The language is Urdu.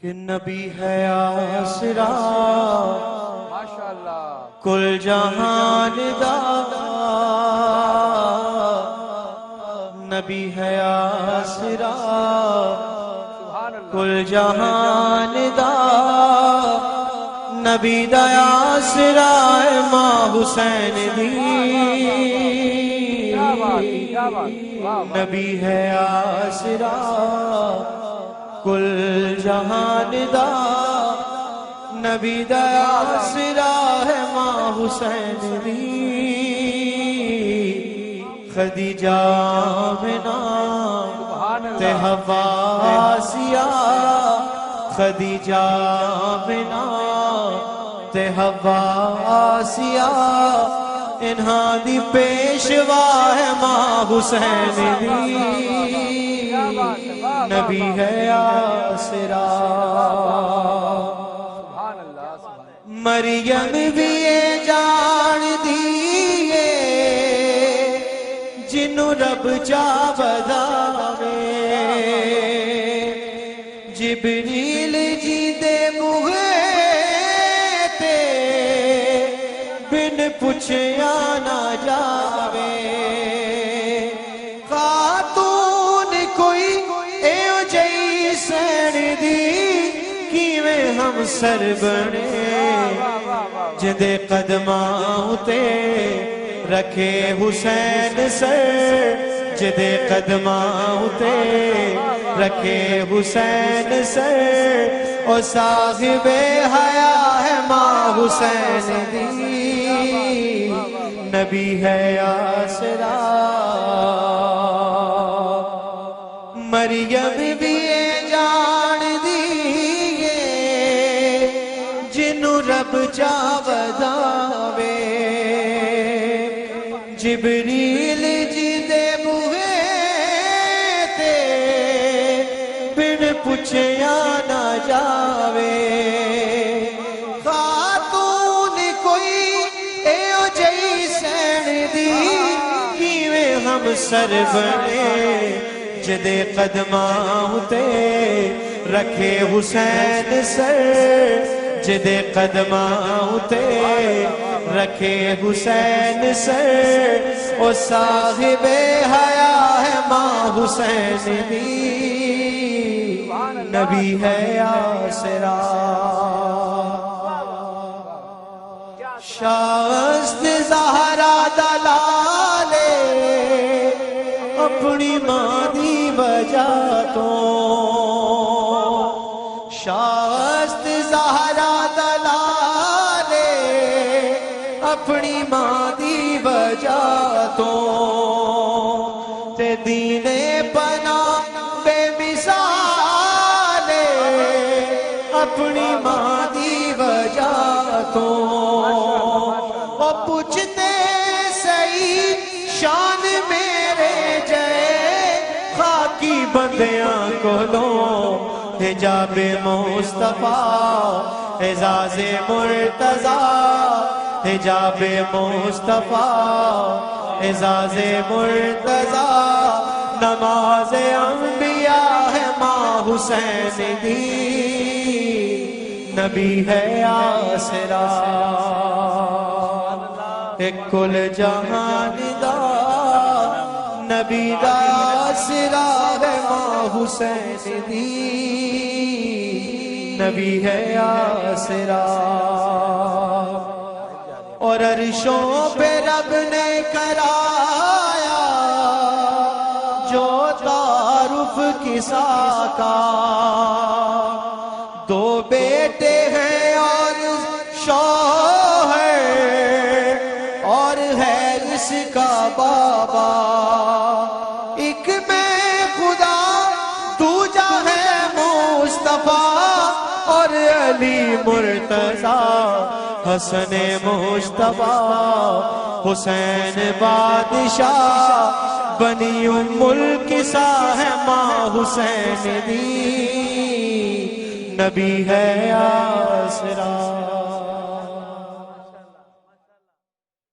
کہ نبی ہے آسرا ماشاءاللہ کل جہان دا، نبی ہے آسرا سبحان اللہ کل جہان دا، نبی دا آسرا ماں حسین دی، کیا بات کیا بات واہ واہ نبی ہے آسرا کل جہان دا، نبی دا آسرا ہے ماں حسین دی، خدیجہ آمنہ سبحان تے اللہ حوا آسیہ، خدیجہ آمنہ تے حوا آسیہ، انہاں دی پیشوا ہے ماں حسین دی، نبی ہے آسرا، سبحان اللہ سبحان مریم بھی یہ جان دیئے جنوں رب چا بداوے، جبریل جی دے بوہے تے بن پوچھیا نہ جاوے، خاتون کوئی ایو جئی سین دی کیویں ہم سر بنے، جدے قدماں تے رکھے حسین سر، جدے قدماں تے رکھے حسین سر، او صاحب حیا ہے ماں حسین دی، نبی ہے آسرا، مریم بھی یہ جان دیئے جنوں رب چا بداوے، جبریل جی دے بوہے تے بن پوچھیا نہ جاوے، خاتون کوئی ایو جئی سین دی کیویں ہم سر بنے، جدے قدماں تے رکھے حسین سر، جدے قدماں تے رکھے حسین سر، او صاحب حیا ہے ماں حسین دی، نبی ہے آسرا، شاست زہرا دلالے اپنی ماں دی وجہ تو، شاست زہرا دلالے اپنی ماں دی وجہ تو، تے دین پناہ بے مثالے اپنی ماں دی وجہ تو، وہ پوچھتے صحیح شان میرے جے خاکی بندیاں کو لو، حجاب مصطفیٰ اعزاز مرتضیٰ، حجاب مصطفیٰ اعزاز مرتضیٰ، نماز انبیاء ہے ماں حسین دی، نبی ہے آسرا کل جہان دا، نبی دا آسرا ہے ماں حسین دی، نبی ہے آسرا، اور عرشوں پہ رب نے کرایا جو تعارف کسا کا، دو بیٹے ہیں اور شوہر اور ہے اس کا بابا، ایک میں خدا دوجا ہے مصطفیٰ، اور علی مرتضیٰ، حسن مصطفیٰ حسین بادشاہ، بنی ام القصا ہے ماں حسین دی، نبی ہے آسرا۔